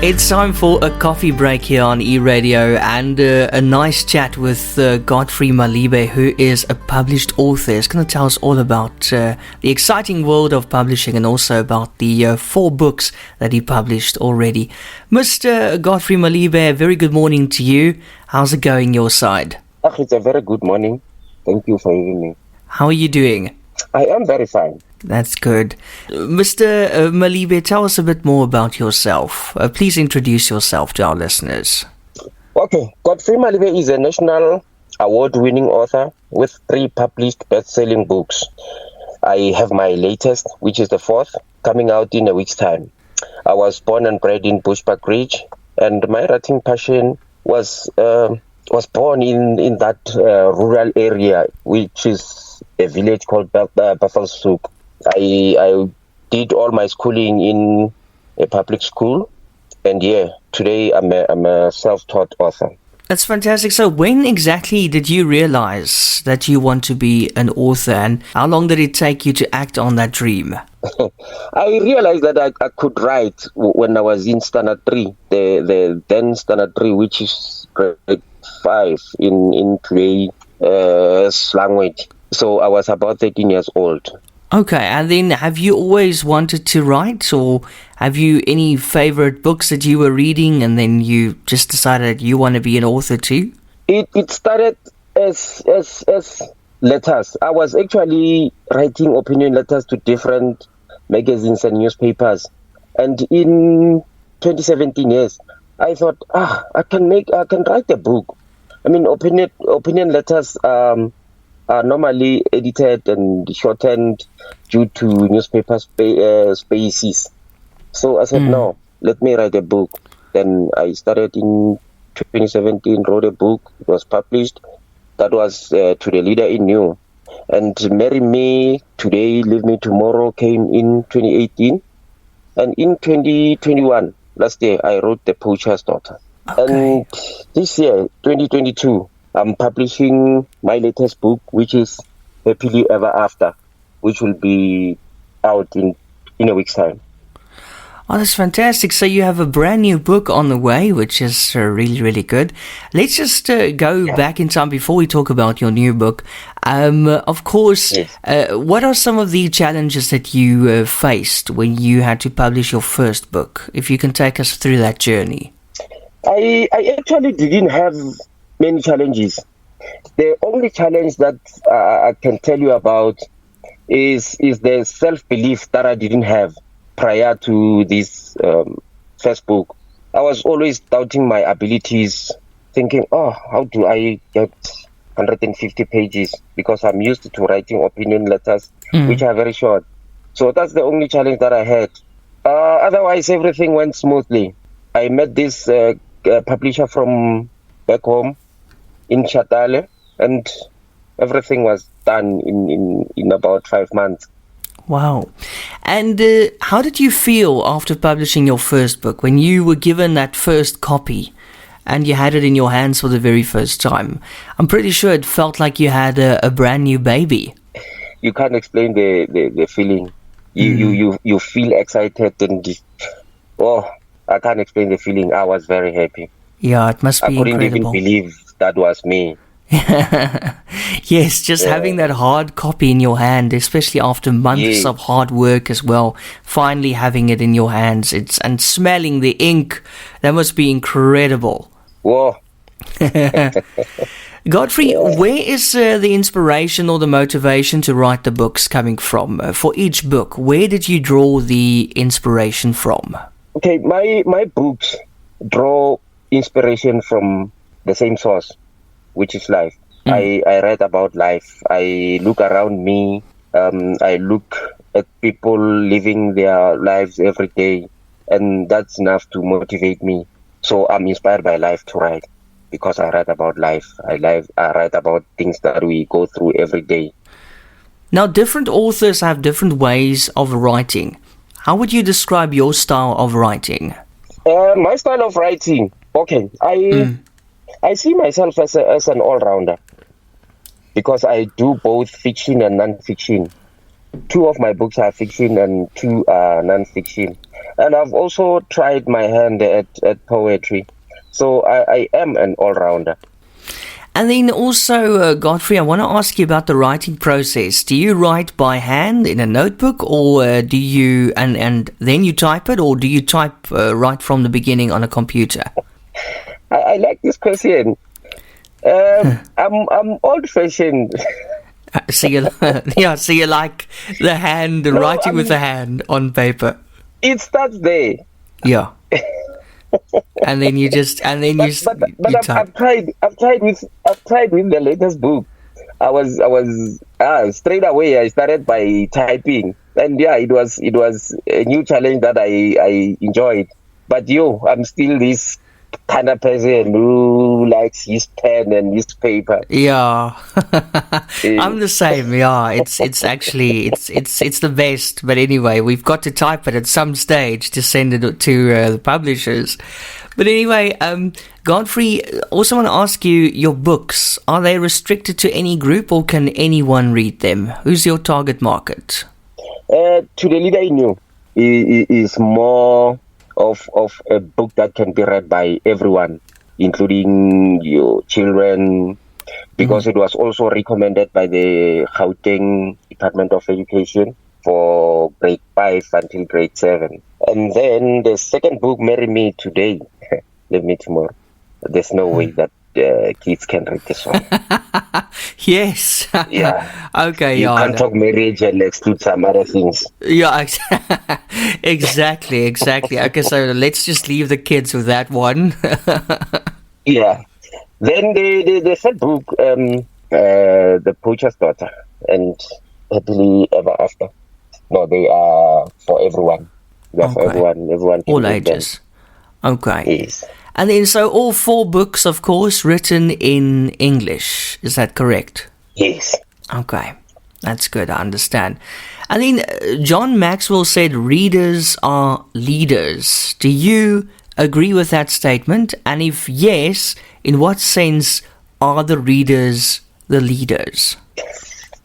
It's time for a coffee break here on E-Radio and a nice chat with Godfrey Malibe, who is a published author. He's going to tell us all about the exciting world of publishing and also about the 4 books that he published already. Mr. Godfrey Malibe, very good morning to you. How's it going your side? It's a very good morning. Thank you for having me. How are you doing? I am very fine. That's good. Mr. Malibe, tell us a bit more about yourself. Please introduce yourself to our listeners. Okay, Godfrey Malibe is a national award-winning author with 3 published best-selling books. I have my latest, which is the 4th, coming out in a week's time. I was born and bred in Bushbuck Ridge, and my writing passion was born in that rural area, which is a village called Buffelshoek. I did all my schooling in a public school, and today I'm a self-taught author. That's fantastic. So when exactly did you realize that you want to be an author, and how long did it take you to act on that dream? I realized that I could write when I was in Standard 3, the then Standard 3, which is grade 5 in play language. So I was about 13 years old. Okay, and then have you always wanted to write, or have you any favorite books that you were reading and then you just decided you want to be an author too? It started as letters. I was actually writing opinion letters to different magazines and newspapers. And in 2017, I thought, I can write a book. I mean, opinion letters are normally edited and shortened due to newspaper spaces. So I said, no, let me write a book. Then I started in 2017, wrote a book. It was published. That was To the Leader in You. And Marry Me Today, Leave Me Tomorrow came in 2018. And in 2021, last year, I wrote The Poacher's Daughter. Okay. And this year, 2022, I'm publishing my latest book, which is Happily Ever After, which will be out in a week's time. Oh, that's fantastic. So you have a brand new book on the way, which is really, really good. Let's just go back in time before we talk about your new book. Of course, what are some of the challenges that you faced when you had to publish your first book? If you can take us through that journey. I actually didn't have many challenges. The only challenge that I can tell you about is the self-belief that I didn't have prior to this first book. I was always doubting my abilities, thinking, how do I get 150 pages? Because I'm used to writing opinion letters, which are very short. So that's the only challenge that I had. Otherwise, everything went smoothly. I met this publisher from back home in Chatale, and everything was done in about 5 months. Wow. And how did you feel after publishing your first book, when you were given that first copy and you had it in your hands for the very first time? I'm pretty sure it felt like you had a brand new baby. You can't explain the feeling. You feel excited and I can't explain the feeling. I was very happy. Yeah, it must be incredible. I couldn't even believe that was me. Yes, just having that hard copy in your hand, especially after months of hard work as well, finally having it in your hands, and smelling the ink, that must be incredible. Whoa. Godfrey, where is the inspiration or the motivation to write the books coming from? For each book, where did you draw the inspiration from? Okay, my books draw inspiration from the same source, which is life. I read about life. I look around me. I look at people living their lives every day, and that's enough to motivate me. So I'm inspired by life to write, because I write about life. I write about things that we go through every day. Now, different authors have different ways of writing. How would you describe your style of writing? My style of writing, okay, I see myself as an all-rounder, because I do both fiction and non-fiction. 2 of my books are fiction and 2 are non-fiction. And I've also tried my hand at poetry. So I am an all-rounder. And then also, Godfrey, I want to ask you about the writing process. Do you write by hand in a notebook, or do you and then you type it, or do you type right from the beginning on a computer? I like this question. I'm old-fashioned. So you, so you like the hand, writing with the hand on paper. It starts there. Yeah. And then you just, and then you type. I've tried with the latest book. I was straight away. I started by typing, and yeah, it was a new challenge that I enjoyed. But I'm still this kind of person who likes his pen and his paper. Yeah, I'm the same. Yeah, it's actually it's the best. But anyway, we've got to type it at some stage to send it to the publishers. But anyway, Godfrey, also want to ask you, your books, are they restricted to any group, or can anyone read them? Who's your target market? To the leader in you is more of a book that can be read by everyone, including your children, because it was also recommended by the Gauteng Department of Education for grade 5 until grade 7. And then the second book, Marry Me Today, Leave Me Tomorrow. There's no way that kids can read this one. Yes. Yeah. Okay. You can't talk marriage and exclude some other things. Yeah, exactly. Okay, so let's just leave the kids with that one. Yeah. Then the third book, The Poacher's Daughter and Happily Ever After. No, they are for everyone. They're for everyone. Everyone can all read ages. Them. Okay. Yes. And then, so all 4 books, of course, written in English. Is that correct? Yes. Okay. That's good. I understand. And then John Maxwell said readers are leaders. Do you agree with that statement? And if yes, in what sense are the readers the leaders?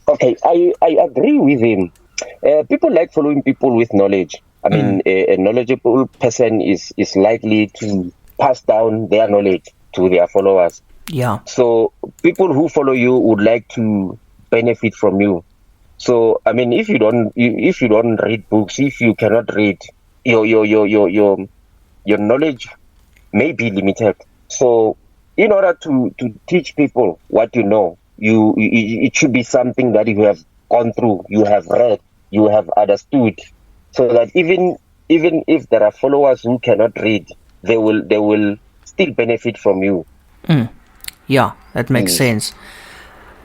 Okay, I agree with him. People like following people with knowledge. I mean, a knowledgeable person is likely to pass down their knowledge to their followers. Yeah. So people who follow you would like to benefit from you. So I mean, if you don't read books, if you cannot read, your knowledge may be limited. So in order to teach people what you know, it should be something that you have gone through, you have read, you have understood, so that even if there are followers who cannot read, they will still benefit from you. Yeah, that makes sense.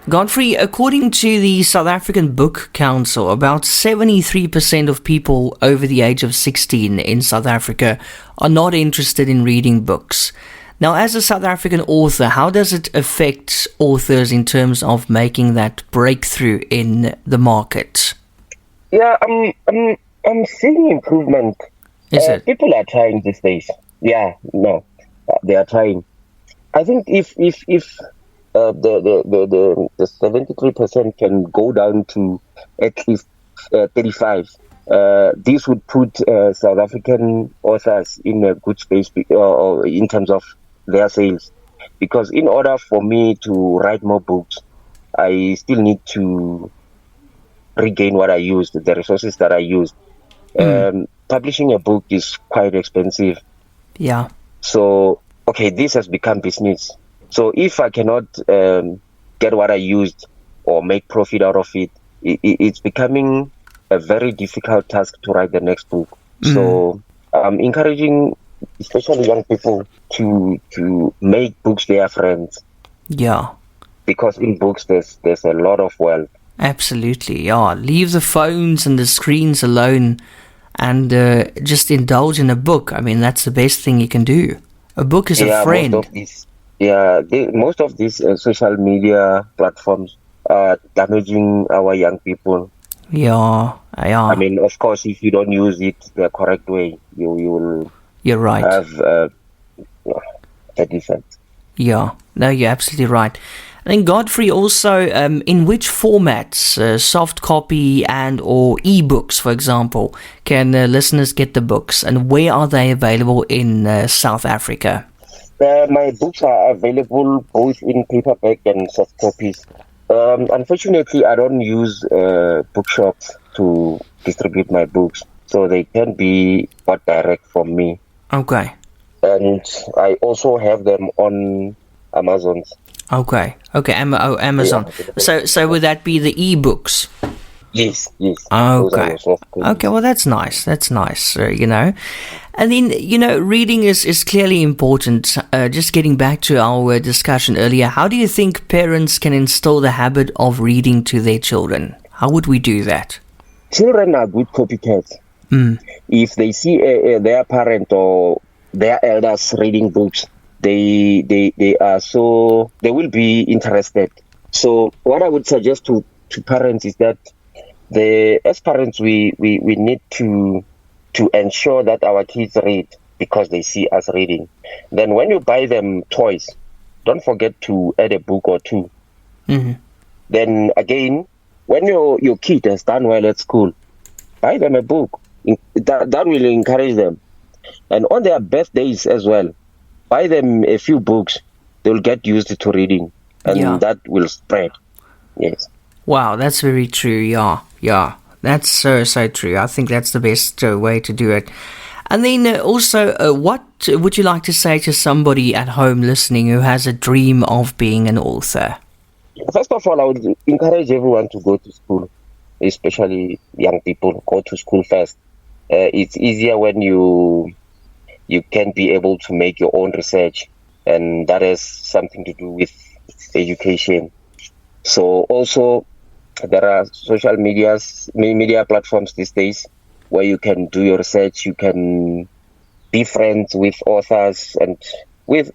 Godfrey, according to the South African Book Council, about 73% of people over the age of 16 in South Africa are not interested in reading books. Now, as a South African author, how does it affect authors in terms of making that breakthrough in the market? Yeah, I'm seeing improvement. Is it? People are trying these days. Yeah, no, they are trying. I think if the 73% can go down to at least 35, this would put South African authors in a good space in terms of their sales. Because in order for me to write more books, I still need to regain what I used, the resources that I used. Publishing a book is quite expensive. Yeah. So, okay, this has become business. So if I cannot get what I used or make profit out of it, it's becoming a very difficult task to write the next book. So I'm encouraging especially young people to make books their friends. Yeah. Because in books there's a lot of wealth. Absolutely, yeah. Leave the phones and the screens alone and just indulge in a book. I mean, that's the best thing you can do. A book is a friend. Most of these social media platforms are damaging our young people. Yeah. I mean, of course, if you don't use it the correct way, you will. You're right. Have a defect. Yeah. No, you're absolutely right. And Godfrey, also, in which formats, soft copy and or ebooks, for example, can listeners get the books, and where are they available in South Africa? My books are available both in paperback and soft copies. Unfortunately, I don't use bookshops to distribute my books, so they can be bought direct from me. Okay. And I also have them on Amazon. Okay. Amazon. So would that be the ebooks? Yes. Okay. Okay, well, that's nice. And then, reading is clearly important. Just getting back to our discussion earlier, how do you think parents can instill the habit of reading to their children? How would we do that? Children are good copycats. If they see their parent or their elders reading books, they will be interested. So what I would suggest to parents is that as parents we need to ensure that our kids read because they see us reading. Then when you buy them toys, don't forget to add a book or two. Mm-hmm. Then again, when your kid has done well at school, buy them a book. That will encourage them. And on their birthdays as well, buy them a few books. They'll get used to reading, and that will spread. Yes. Wow, that's very true. Yeah. That's so true. I think that's the best way to do it. And then also, what would you like to say to somebody at home listening who has a dream of being an author? First of all, I would encourage everyone to go to school, especially young people. Go to school first. It's easier when you can be able to make your own research, and that has something to do with education. So also, there are social media platforms these days where you can do your research. You can be friends with authors, and with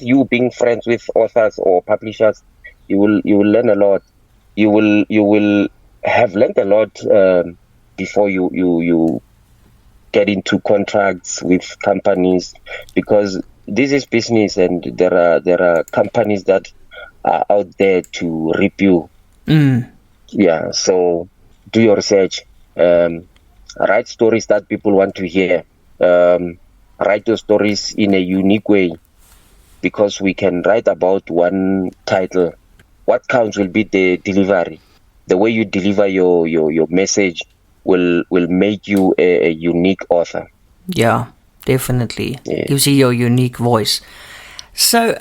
you being friends with authors or publishers, you will learn a lot. You will have learned a lot before you get into contracts with companies, because this is business, and there are companies that are out there to rip you. Yeah, so do your research. Write stories that people want to hear. Write your stories in a unique way, because we can write about one title. What counts will be the delivery. The way you deliver your message will make you a unique author. Yeah, definitely. Gives you your unique voice. So,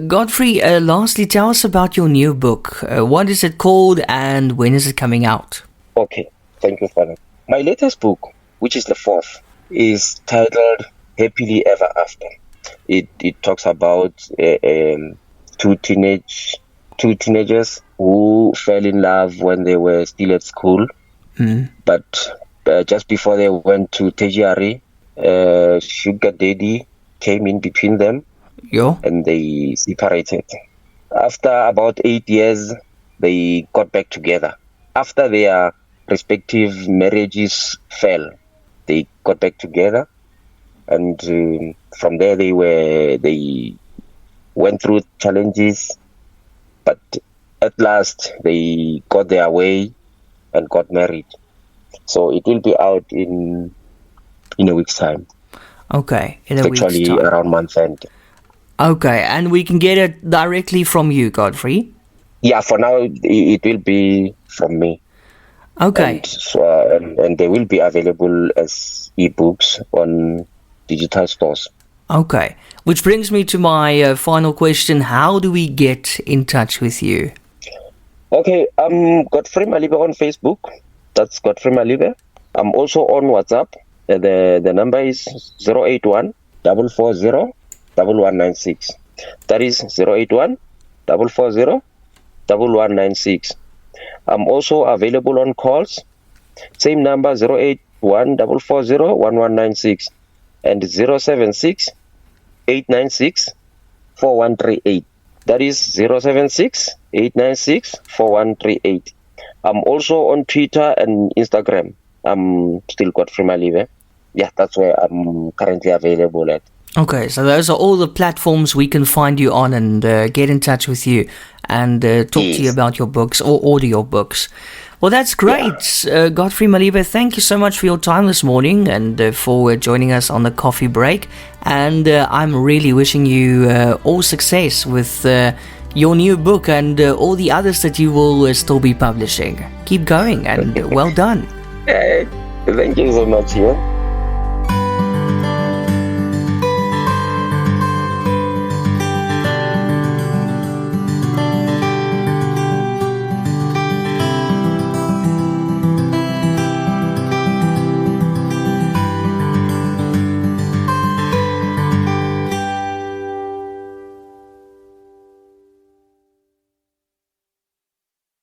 Godfrey, lastly, tell us about your new book. What is it called, and when is it coming out? Okay, thank you, Father. My latest book, which is the fourth, is titled Happily Ever After. It talks about two teenagers who fell in love when they were still at school, but just before they went to tertiary, sugar daddy came in between them. And they separated. After about 8 years, they got back together. After their respective marriages fell, they got back together, and from there they went through challenges, but at last they got their way and got married. So it will be out in a week's time. Okay, in a week's time. Actually, around month end. Okay, and we can get it directly from you, Godfrey? Yeah, for now, it will be from me. Okay. And they will be available as ebooks on digital stores. Okay, which brings me to my final question. How do we get in touch with you? Okay, I'm Godfrey Malibe on Facebook. That's Godfrey Malibe. I'm also on WhatsApp. The number is 081 440 1196. That is 081 440 1196. I'm also available on calls. Same number, 081 440 1196 and 076 896 4138. That is 076 896 4138. I'm also on Twitter and Instagram. I'm still Godfrey Malibe. Yeah, that's where I'm currently available at. Okay, so those are all the platforms we can find you on and get in touch with you and talk to you about your books or order your books. Well, that's great. Godfrey Malibe, thank you so much for your time this morning and for joining us on the coffee break. And I'm really wishing you all success with your new book and all the others that you will still be publishing. Keep going and well done. Thank you so much. Yeah.